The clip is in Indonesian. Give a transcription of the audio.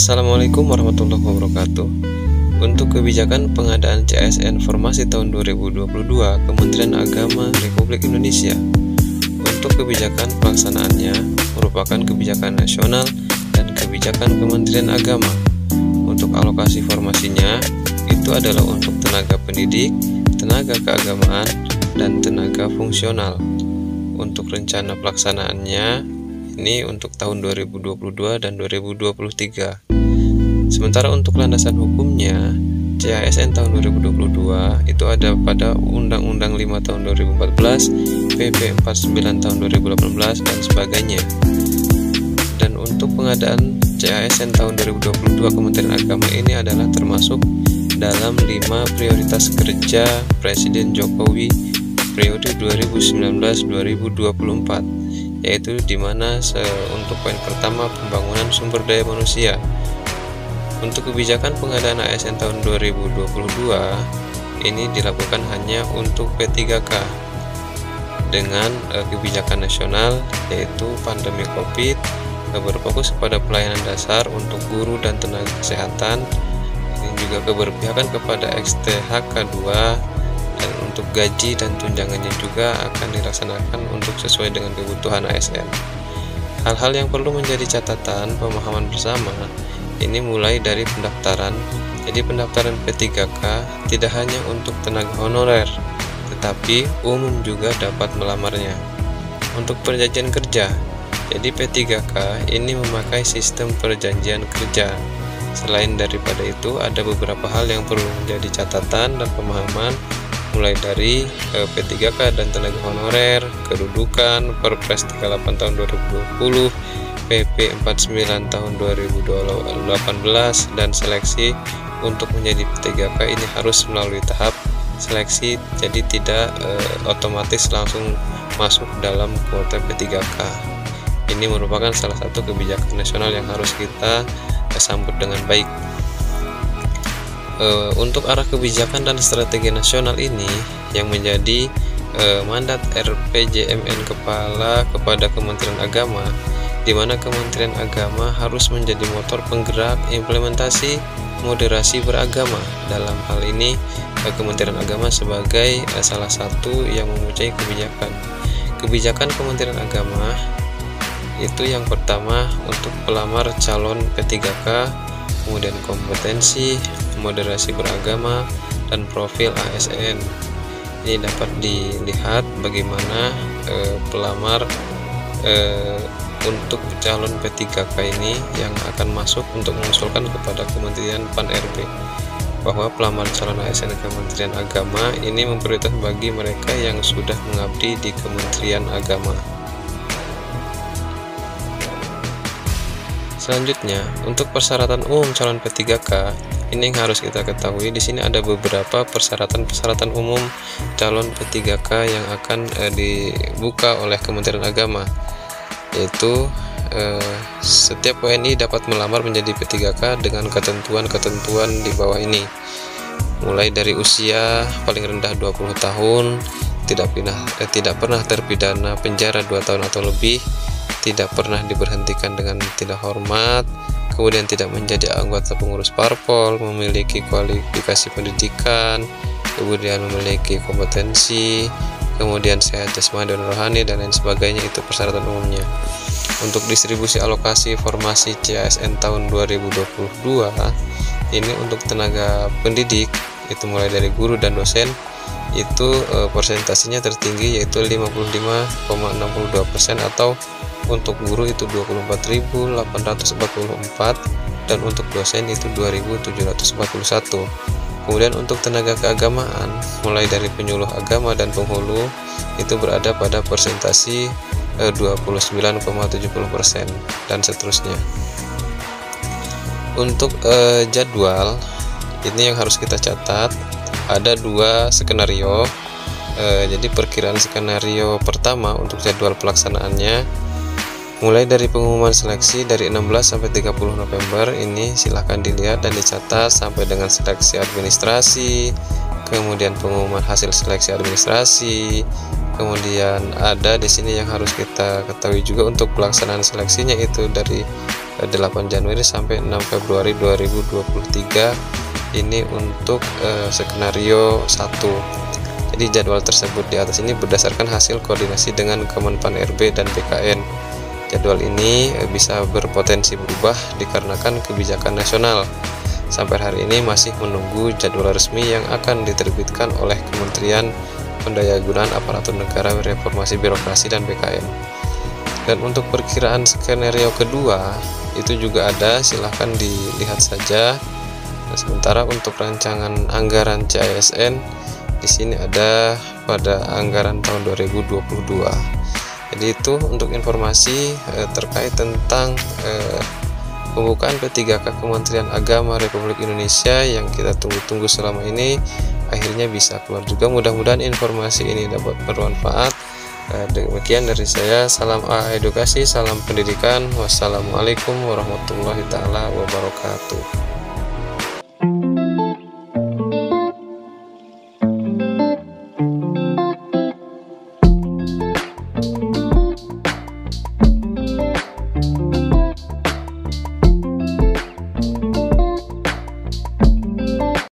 Assalamualaikum warahmatullahi wabarakatuh. Untuk kebijakan pengadaan CASN Formasi tahun 2022 Kementerian Agama Republik Indonesia. Untuk kebijakan pelaksanaannya merupakan kebijakan nasional dan kebijakan Kementerian Agama. Untuk alokasi formasinya itu adalah untuk tenaga pendidik, tenaga keagamaan, dan tenaga fungsional. Untuk rencana pelaksanaannya ini untuk tahun 2022 dan 2023. Sementara untuk landasan hukumnya, CASN tahun 2022 itu ada pada Undang-Undang 5 tahun 2014, PP 49 tahun 2018 dan sebagainya. Dan untuk pengadaan CASN tahun 2022 Kementerian Agama ini adalah termasuk dalam 5 prioritas kerja Presiden Jokowi periode 2019-2024. Yaitu dimana untuk poin pertama pembangunan sumber daya manusia. Untuk kebijakan pengadaan ASN tahun 2022 ini dilakukan hanya untuk P3K dengan kebijakan nasional yaitu pandemi COVID, berfokus kepada pelayanan dasar untuk guru dan tenaga kesehatan. Ini juga keberpihakan kepada XTHK2 dan untuk gaji dan tunjangannya juga akan dilaksanakan untuk sesuai dengan kebutuhan ASN. Hal-hal yang perlu menjadi catatan pemahaman bersama ini mulai dari pendaftaran. Jadi pendaftaran P3K tidak hanya untuk tenaga honorer, tetapi umum juga dapat melamarnya. Untuk perjanjian kerja, jadi P3K ini memakai sistem perjanjian kerja. Selain daripada itu, ada beberapa hal yang perlu menjadi catatan dan pemahaman, mulai dari P3K dan tenaga honorer, kedudukan, Perpres 38 tahun 2020, PP 49 tahun 2018, dan seleksi. Untuk menjadi P3K ini harus melalui tahap seleksi, jadi tidak otomatis langsung masuk dalam kuota P3K. Ini merupakan salah satu kebijakan nasional yang harus kita sambut dengan baik. Untuk arah kebijakan dan strategi nasional ini yang menjadi mandat RPJMN Kepala kepada Kementerian Agama, di mana Kementerian Agama harus menjadi motor penggerak implementasi moderasi beragama. Dalam hal ini Kementerian Agama sebagai salah satu yang mempunyai kebijakan. Kebijakan Kementerian Agama itu yang pertama untuk pelamar calon P3K, kemudian kompetensi, moderasi beragama, dan profil ASN. Ini dapat dilihat bagaimana pelamar untuk calon P3K ini yang akan masuk untuk mengusulkan kepada Kementerian Pan-RB bahwa pelamar calon ASN Kementerian Agama ini memprioritaskan bagi mereka yang sudah mengabdi di Kementerian Agama. Selanjutnya, untuk persyaratan umum calon P3K, ini yang harus kita ketahui. Di sini ada beberapa persyaratan umum calon P3K yang akan dibuka oleh Kementerian Agama, yaitu setiap WNI dapat melamar menjadi P3K dengan ketentuan-ketentuan di bawah ini, mulai dari usia paling rendah 20 tahun, tidak pernah terpidana penjara 2 tahun atau lebih, tidak pernah diberhentikan dengan tidak hormat, kemudian tidak menjadi anggota pengurus parpol, memiliki kualifikasi pendidikan, kemudian memiliki kompetensi, kemudian sehat jasmani dan rohani, dan lain sebagainya. Itu persyaratan umumnya. Untuk distribusi alokasi formasi CASN tahun 2022 ini untuk tenaga pendidik itu mulai dari guru dan dosen itu persentasenya tertinggi yaitu 55,62%, atau untuk guru itu 24.844 dan untuk dosen itu 2.741. Kemudian untuk tenaga keagamaan mulai dari penyuluh agama dan penghulu itu berada pada persentasi 29,70% dan seterusnya. Untuk jadwal ini yang harus kita catat, ada 2 skenario. Jadi perkiraan skenario pertama untuk jadwal pelaksanaannya mulai dari pengumuman seleksi dari 16 sampai 30 November ini silahkan dilihat dan dicatat, sampai dengan seleksi administrasi, kemudian pengumuman hasil seleksi administrasi, kemudian ada di sini yang harus kita ketahui juga untuk pelaksanaan seleksinya itu dari 8 Januari sampai 6 Februari 2023. Ini untuk skenario 1. Jadi jadwal tersebut di atas ini berdasarkan hasil koordinasi dengan Kemenpan RB dan BKN. Jadwal ini bisa berpotensi berubah dikarenakan kebijakan nasional. Sampai hari ini masih menunggu jadwal resmi yang akan diterbitkan oleh Kementerian Pendayagunaan Aparatur Negara, Reformasi Birokrasi dan BKN. Dan untuk perkiraan skenario kedua itu juga ada, silahkan dilihat saja. Nah, sementara untuk rancangan anggaran CASN di sini ada pada anggaran tahun 2022. Jadi itu untuk informasi terkait tentang pembukaan P3K Kementerian Agama Republik Indonesia yang kita tunggu-tunggu selama ini akhirnya bisa keluar juga. Mudah-mudahan informasi ini dapat bermanfaat. Demikian dari saya, salam edukasi, salam pendidikan. Wassalamualaikum warahmatullahi taala wabarakatuh.